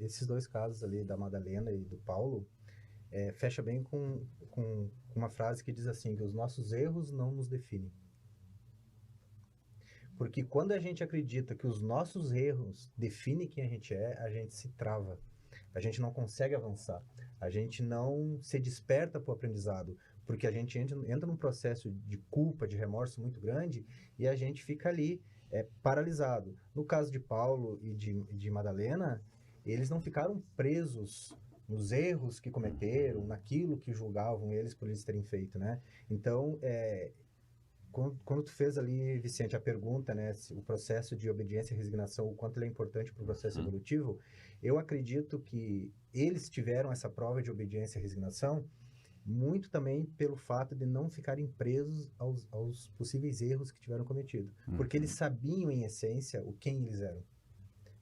Esses dois casos ali, da Madalena e do Paulo, fecha bem com uma frase que diz assim, que os nossos erros não nos definem. Porque quando a gente acredita que os nossos erros definem quem a gente se trava. A gente não consegue avançar. A gente não se desperta para o aprendizado. Porque a gente entra num processo de culpa, de remorso muito grande, e a gente fica ali paralisado. No caso de Paulo e de Madalena, eles não ficaram presos nos erros que cometeram, naquilo que julgavam eles por eles terem feito, né? Então, quando tu fez ali, Vicente, a pergunta, né, se o processo de obediência e resignação, o quanto ele é importante para o processo evolutivo, eu acredito que eles tiveram essa prova de obediência e resignação muito também pelo fato de não ficarem presos aos possíveis erros que tiveram cometido. Porque eles sabiam, em essência, quem eles eram.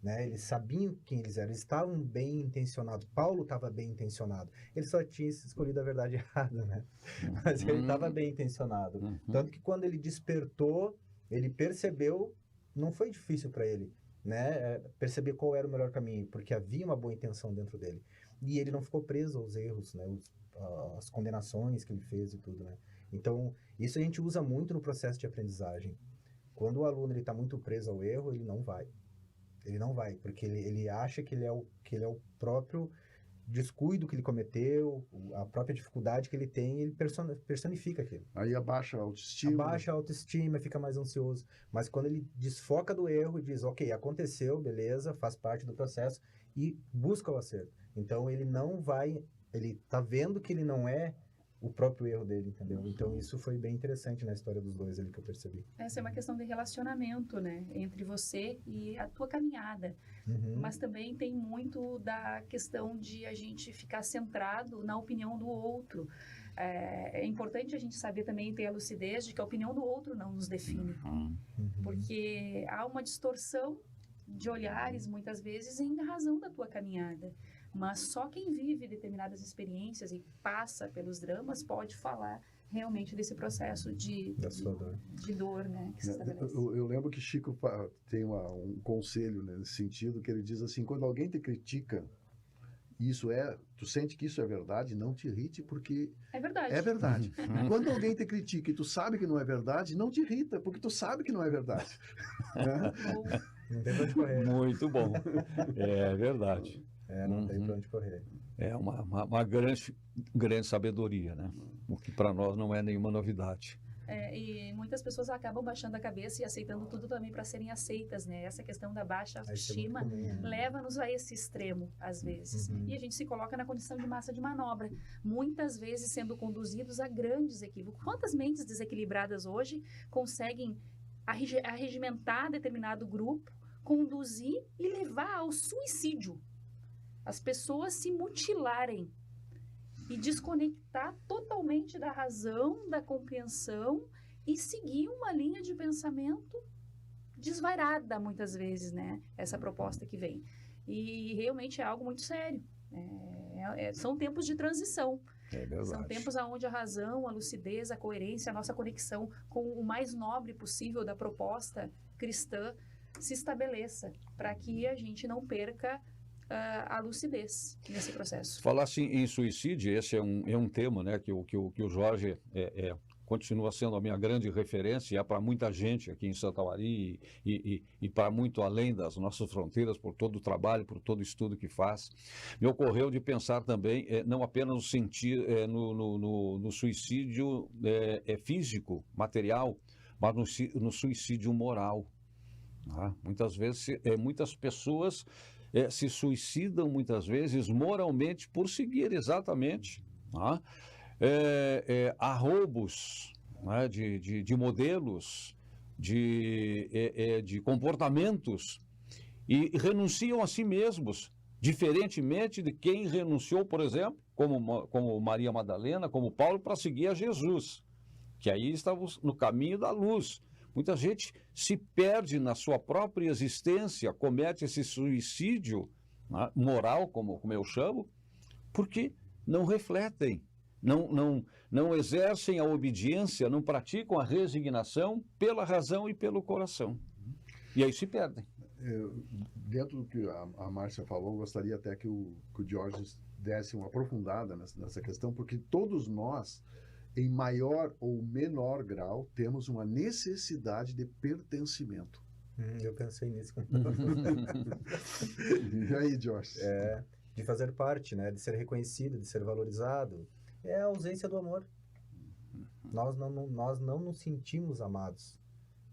Né? Eles sabiam quem eles eram. Eles estavam bem intencionados. Paulo estava bem intencionado. Ele só tinha escolhido a verdade errada, né? Mas ele estava bem intencionado. Tanto que quando ele despertou, ele percebeu, não foi difícil para ele, né? Perceber qual era o melhor caminho, porque havia uma boa intenção dentro dele. E ele não ficou preso aos erros, né? As condenações que ele fez e tudo, né? Então, isso a gente usa muito no processo de aprendizagem. Quando o aluno está muito preso ao erro, ele não vai. Ele não vai, porque ele acha que ele é o próprio descuido que ele cometeu, a própria dificuldade que ele tem, ele personifica aquilo. Aí abaixa a autoestima. Abaixa a autoestima, fica mais ansioso. Mas quando ele desfoca do erro e diz, ok, aconteceu, beleza, faz parte do processo, e busca o acerto. Então, ele não vai... Ele tá vendo que ele não é o próprio erro dele, entendeu? Então, isso foi bem interessante na história dos dois ali que eu percebi. Essa é uma questão de relacionamento, né? Entre você e a tua caminhada. Mas também tem muito da questão de a gente ficar centrado na opinião do outro. É importante a gente saber também ter a lucidez de que a opinião do outro não nos define. Porque há uma distorção de olhares, muitas vezes, em razão da tua caminhada. Mas só quem vive determinadas experiências e passa pelos dramas pode falar realmente desse processo de dor, né, que se estabelece. Eu lembro que Chico tem um conselho, né, nesse sentido, que ele diz assim, quando alguém te critica, tu sente que isso é verdade, não te irrite, porque é verdade. É verdade. Quando alguém te critica e tu sabe que não é verdade, não te irrita, porque tu sabe que não é verdade. Não tem pra onde correr. Muito bom. É verdade. Não tem pra onde correr. É uma grande sabedoria, né? O que para nós não é nenhuma novidade. E muitas pessoas acabam baixando a cabeça e aceitando tudo também para serem aceitas, né? Essa questão da baixa autoestima leva-nos a esse extremo, às vezes. E a gente se coloca na condição de massa de manobra, muitas vezes sendo conduzidos a grandes equívocos. Quantas mentes desequilibradas hoje conseguem arregimentar determinado grupo, conduzir e levar ao suicídio? As pessoas se mutilarem e desconectar totalmente da razão, da compreensão e seguir uma linha de pensamento desvairada, muitas vezes, né? Essa proposta que vem. E realmente é algo muito sério. São tempos de transição. É verdade. São tempos onde a razão, a lucidez, a coerência, a nossa conexão com o mais nobre possível da proposta cristã se estabeleça, para que a gente não perca a lucidez nesse processo. Falar assim em suicídio, esse é um tema, né, que o Jorge continua sendo a minha grande referência, e é para muita gente aqui em Santa Maria e para muito além das nossas fronteiras, por todo o trabalho, por todo o estudo que faz. Me ocorreu de pensar também, não apenas no suicídio físico, material, mas no suicídio moral. Muitas vezes, muitas pessoas se suicidam, muitas vezes, moralmente, por seguir exatamente a roubos, né, de modelos, de comportamentos, e renunciam a si mesmos, diferentemente de quem renunciou, por exemplo, como Maria Madalena, como Paulo, para seguir a Jesus, que aí estava no caminho da luz. Muita gente se perde na sua própria existência, comete esse suicídio moral, como eu chamo, porque não refletem, não exercem a obediência, não praticam a resignação pela razão e pelo coração. E aí se perdem. Dentro do que a Márcia falou, eu gostaria até que o Jorge desse uma aprofundada nessa questão, porque todos nós, em maior ou menor grau, temos uma necessidade de pertencimento. Eu pensei nisso. E aí, Jorge? De fazer parte, né? De ser reconhecido, de ser valorizado. É a ausência do amor. Nós não nos sentimos amados.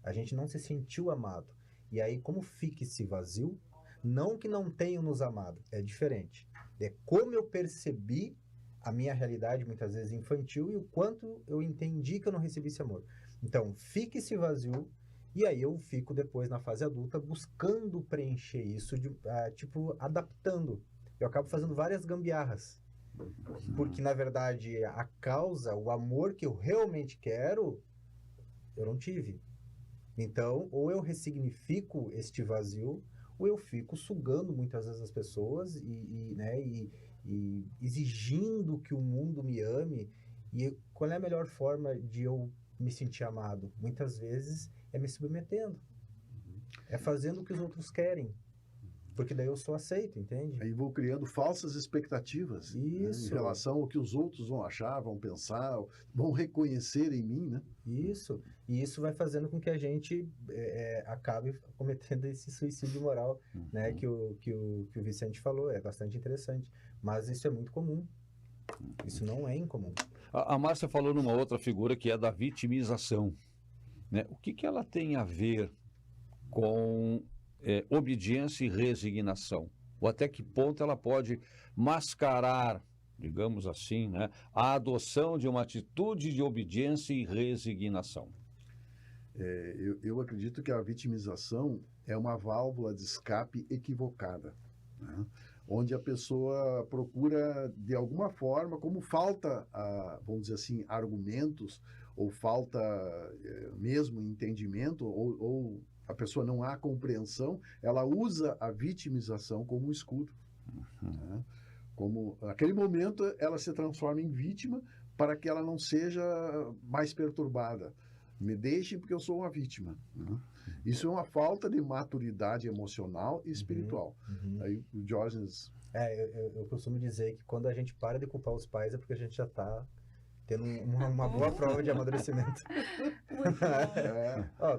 A gente não se sentiu amado. E aí, como fica esse vazio? Não que não tenham nos amado, é diferente. É como eu percebi a minha realidade, muitas vezes infantil, e o quanto eu entendi que eu não recebi esse amor. Então, fica esse vazio, e aí eu fico depois, na fase adulta, buscando preencher isso, adaptando. Eu acabo fazendo várias gambiarras. Porque, na verdade, a causa, o amor que eu realmente quero, eu não tive. Então, ou eu ressignifico este vazio, ou eu fico sugando muitas vezes as pessoas e exigindo que o mundo me ame. E qual é a melhor forma de eu me sentir amado? Muitas vezes é me submetendo. É fazendo o que os outros querem. Porque daí eu sou aceito, entende? Aí vou criando falsas expectativas, né, em relação ao que os outros vão achar, vão pensar, vão reconhecer em mim, né? Isso. E isso vai fazendo com que a gente acabe cometendo esse suicídio moral, né? Que o Vicente falou. É bastante interessante. Mas isso é muito comum. Isso não é incomum. A Márcia falou numa outra figura que é da vitimização, né? O que ela tem a ver com obediência e resignação? Ou até que ponto ela pode mascarar, digamos assim, né, a adoção de uma atitude de obediência e resignação? Eu acredito que a vitimização é uma válvula de escape equivocada, né? Onde a pessoa procura, de alguma forma, como falta, vamos dizer assim, argumentos, ou falta mesmo entendimento, ou a pessoa não há compreensão, ela usa a vitimização como um escudo. Né? Como, naquele momento, ela se transforma em vítima para que ela não seja mais perturbada. Me deixem porque eu sou uma vítima. Né? Isso é uma falta de maturidade emocional e espiritual. Aí o Diógenes... Eu costumo dizer que quando a gente para de culpar os pais é porque a gente já está tendo uma boa prova de amadurecimento.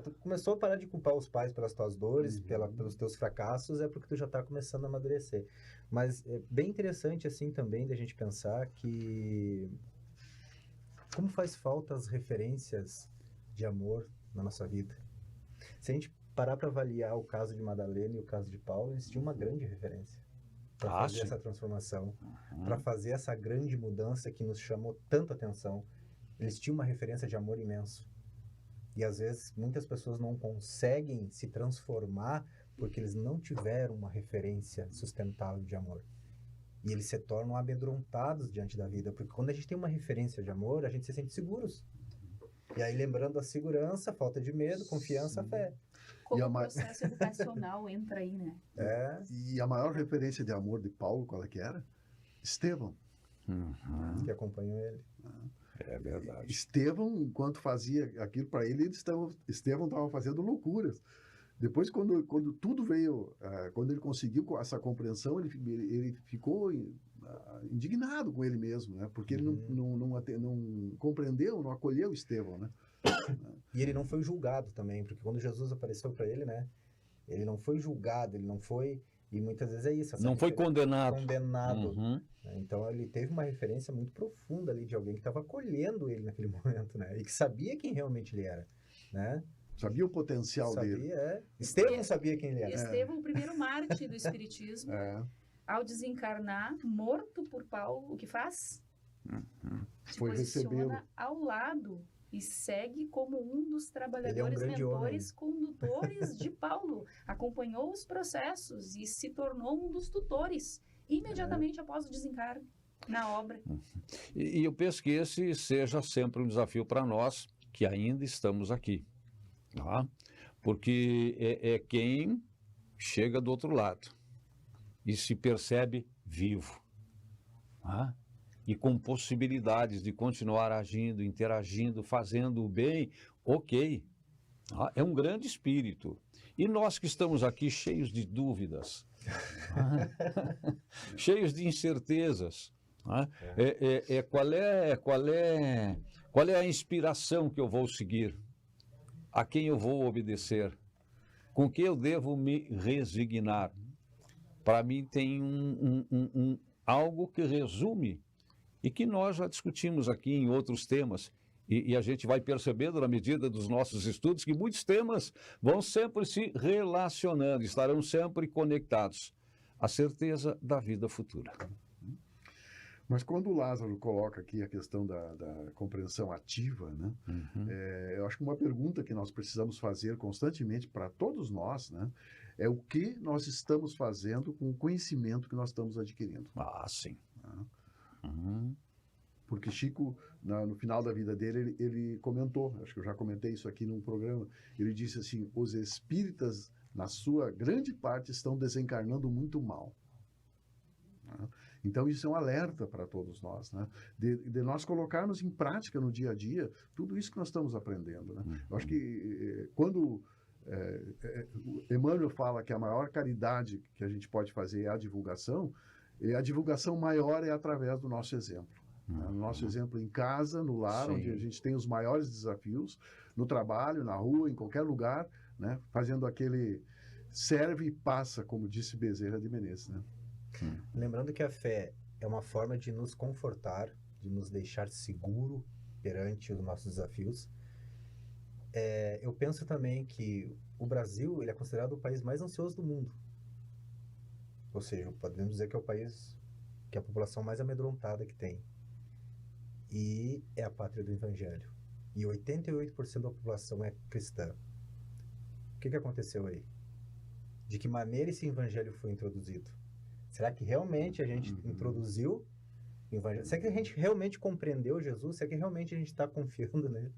Tu começou a parar de culpar os pais pelas tuas dores, pelos teus fracassos, é porque tu já está começando a amadurecer. Mas é bem interessante assim também da gente pensar que como faz falta as referências de amor na nossa vida. Se a gente parar para avaliar o caso de Madalena e o caso de Paulo, eles tinham uma grande referência para fazer essa transformação, para fazer essa grande mudança que nos chamou tanta atenção. Eles tinham uma referência de amor imenso. E às vezes muitas pessoas não conseguem se transformar porque eles não tiveram uma referência sustentável de amor. E eles se tornam amedrontados diante da vida, porque quando a gente tem uma referência de amor, a gente se sente seguros. E aí, lembrando a segurança, falta de medo, confiança, fé. Como o processo educacional entra aí, né? E a maior referência de amor de Paulo, qual é que era? Estevão. Que acompanhou ele. É verdade. Estevão, enquanto fazia aquilo para ele, Estevão estava fazendo loucuras. Depois, quando tudo veio, quando ele conseguiu essa compreensão, ele ficou indignado com ele mesmo, né? Porque ele não compreendeu, não acolheu Estevão, né? E ele não foi julgado também, porque quando Jesus apareceu para ele, né? Ele não foi julgado, ele não foi... E muitas vezes é isso. Não foi condenado. Então ele teve uma referência muito profunda ali de alguém que estava acolhendo ele naquele momento, né? E que sabia quem realmente ele era, né? Sabia o potencial dele. Estevão sabia quem ele era. Estevão, o primeiro mártir do Espiritismo, ao desencarnar, morto por Paulo, o que faz? Se posiciona ao lado e segue como um dos trabalhadores, mentores, condutores de Paulo. Acompanhou os processos e se tornou um dos tutores, imediatamente após o desencarne, na obra. E eu penso que esse seja sempre um desafio para nós, que ainda estamos aqui. Tá? Porque é quem chega do outro lado e se percebe vivo, tá? E com possibilidades de continuar agindo, interagindo, fazendo o bem, ok. Tá? É um grande espírito. E nós que estamos aqui cheios de dúvidas, cheios de incertezas, tá? Qual é a inspiração que eu vou seguir? A quem eu vou obedecer? Com que eu devo me resignar? Para mim tem algo que resume, e que nós já discutimos aqui em outros temas, E a gente vai percebendo, na medida dos nossos estudos, que muitos temas vão sempre se relacionando, estarão sempre conectados. A certeza da vida futura. Mas quando o Lázaro coloca aqui a questão da compreensão ativa, né? Eu acho que uma pergunta que nós precisamos fazer constantemente para todos nós, né? É o que nós estamos fazendo com o conhecimento que nós estamos adquirindo. Ah, sim. Porque Chico, no final da vida dele, ele comentou, acho que eu já comentei isso aqui num programa, ele disse assim, os espíritas, na sua grande parte, estão desencarnando muito mal. Então isso é um alerta para todos nós, né? De nós colocarmos em prática no dia a dia tudo isso que nós estamos aprendendo, né? Eu acho que quando Emmanuel fala que a maior caridade que a gente pode fazer é a divulgação, e a divulgação maior é através do nosso exemplo. O nosso exemplo em casa, no lar, onde a gente tem os maiores desafios, no trabalho, na rua, em qualquer lugar, né? Fazendo aquele serve e passa, como disse Bezerra de Menezes, né? Lembrando que a fé é uma forma de nos confortar, de nos deixar seguro perante os nossos desafios. Eu penso também que o Brasil ele é considerado o país mais ansioso do mundo. Ou seja, podemos dizer que é o país que é a população mais amedrontada que tem. E é a pátria do Evangelho. E 88% da população é cristã. O que aconteceu aí? De que maneira esse Evangelho foi introduzido? Será que realmente a gente introduziu o Evangelho? Será que a gente realmente compreendeu Jesus? Será que realmente a gente está confiando nele?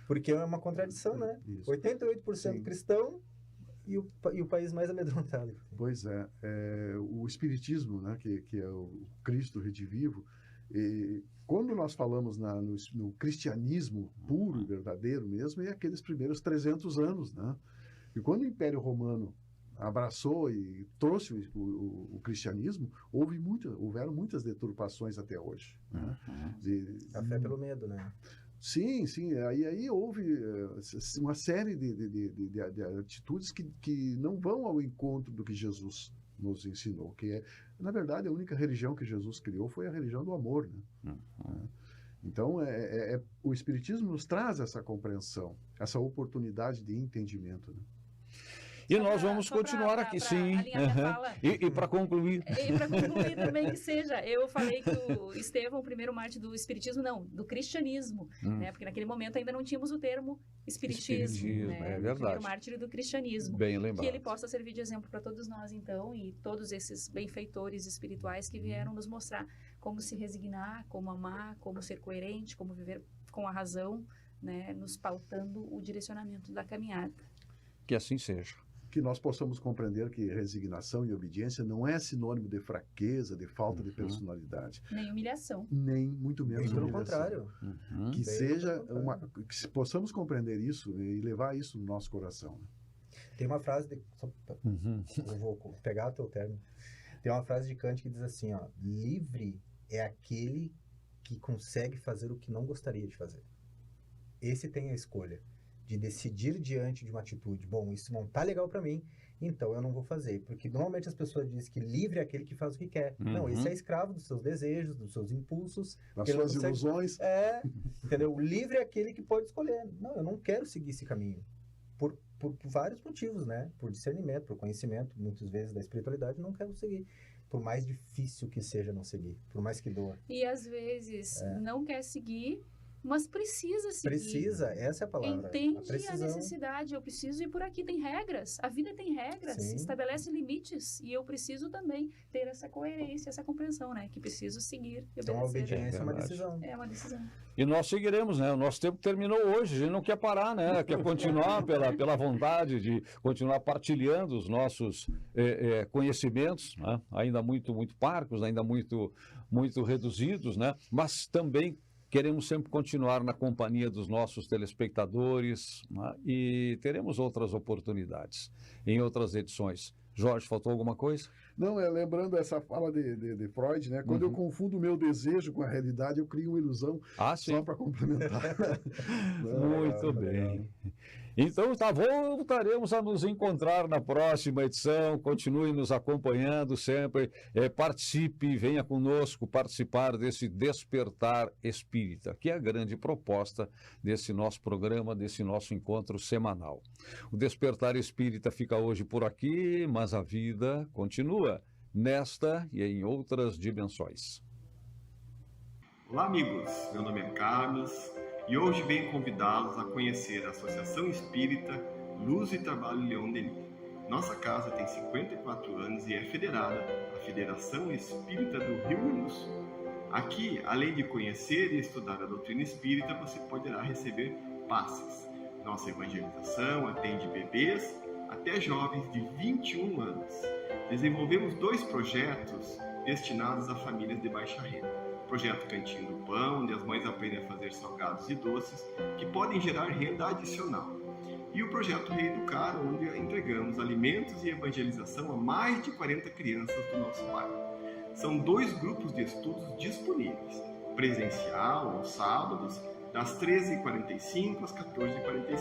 Porque é uma contradição, né? Isso. 88% Sim. cristão e o país mais amedrontado. Pois é. O Espiritismo, né, que é o Cristo redivivo, quando nós falamos no cristianismo puro e verdadeiro mesmo, é aqueles primeiros 300 anos, né? E quando o Império Romano abraçou e trouxe o cristianismo, houveram muitas deturpações até hoje. Né? A fé pelo medo, né? Sim. Aí houve uma série de atitudes que não vão ao encontro do que Jesus nos ensinou, que na verdade, a única religião que Jesus criou foi a religião do amor, né? Então, o Espiritismo nos traz essa compreensão, essa oportunidade de entendimento, né? E nós vamos continuar aqui, sim. E para concluir. E para concluir também que seja, eu falei que o Estevão, o primeiro mártir do Espiritismo, não, do cristianismo, né? Porque naquele momento ainda não tínhamos o termo Espiritismo, né? É verdade. O primeiro mártir do cristianismo. Bem lembrado. Que ele possa servir de exemplo para todos nós, então, e todos esses benfeitores espirituais que vieram nos mostrar como se resignar, como amar, como ser coerente, como viver com a razão, né? Nos pautando o direcionamento da caminhada. Que assim seja. Que nós possamos compreender que resignação e obediência não é sinônimo de fraqueza, de falta de personalidade. Nem humilhação. Nem muito menos pelo humilhação. contrário. Que seja que possamos compreender isso e levar isso no nosso coração. Tem uma frase eu vou pegar o teu termo. Tem uma frase de Kant que diz assim, ó, livre é aquele que consegue fazer o que não gostaria de fazer. Esse tem a escolha de decidir diante de uma atitude. Bom, isso não tá legal para mim, então eu não vou fazer. Porque normalmente as pessoas dizem que livre é aquele que faz o que quer. Não, esse é escravo dos seus desejos, dos seus impulsos. Das suas ilusões. Entendeu? O livre é aquele que pode escolher. Não, eu não quero seguir esse caminho. Por vários motivos, né? Por discernimento, por conhecimento, muitas vezes da espiritualidade, não quero seguir. Por mais difícil que seja não seguir, por mais que doa. E às vezes não quer seguir, mas precisa seguir. Precisa, essa é a palavra. Entende a necessidade, eu preciso ir por aqui, tem regras, a vida tem regras, estabelece limites, e eu preciso também ter essa coerência, essa compreensão, né, que preciso seguir e então, obedecer. a obediência é uma decisão. É uma decisão. E nós seguiremos, né? O nosso tempo terminou hoje, a gente não quer parar, né? Quer continuar pela vontade de continuar partilhando os nossos conhecimentos, né? Ainda muito parcos, ainda muito reduzidos, né? Mas também queremos sempre continuar na companhia dos nossos telespectadores, né? E teremos outras oportunidades em outras edições. Jorge, faltou alguma coisa? Não, lembrando essa fala de Freud, né? Quando eu confundo o meu desejo com a realidade, eu crio uma ilusão Sim. só para complementar. Muito bem. Então, tá bom, voltaremos a nos encontrar na próxima edição. Continue nos acompanhando sempre. Participe, venha conosco participar desse Despertar Espírita, que é a grande proposta desse nosso programa, desse nosso encontro semanal. O Despertar Espírita fica hoje por aqui, mas a vida continua nesta e em outras dimensões. Olá, amigos. Meu nome é Carlos. E hoje venho convidá-los a conhecer a Associação Espírita Luz e Trabalho Leão Denis. Nossa casa tem 54 anos e é federada à Federação Espírita do Rio Grande do Sul. Aqui, além de conhecer e estudar a doutrina espírita, você poderá receber passes. Nossa evangelização atende bebês até jovens de 21 anos. Desenvolvemos 2 projetos destinados a famílias de baixa renda. O projeto Cantinho do Pão, onde as mães aprendem a fazer salgados e doces que podem gerar renda adicional. E o projeto Reeducar, onde entregamos alimentos e evangelização a mais de 40 crianças do nosso bairro. São 2 grupos de estudos disponíveis, presencial aos sábados, das 13h45 às 14h45,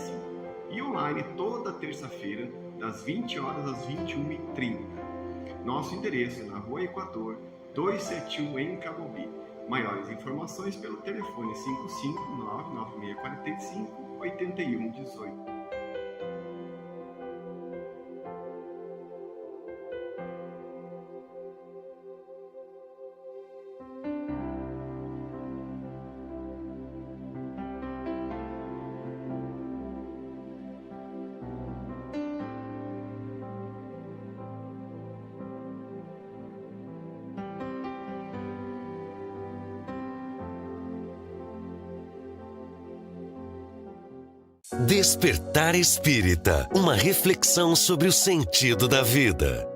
e online toda terça-feira, das 20 horas às 21h30. Nosso endereço é na Rua Equador, 271 em Camobi. Maiores informações pelo telefone 559-9645-8118. Despertar Espírita, uma reflexão sobre o sentido da vida.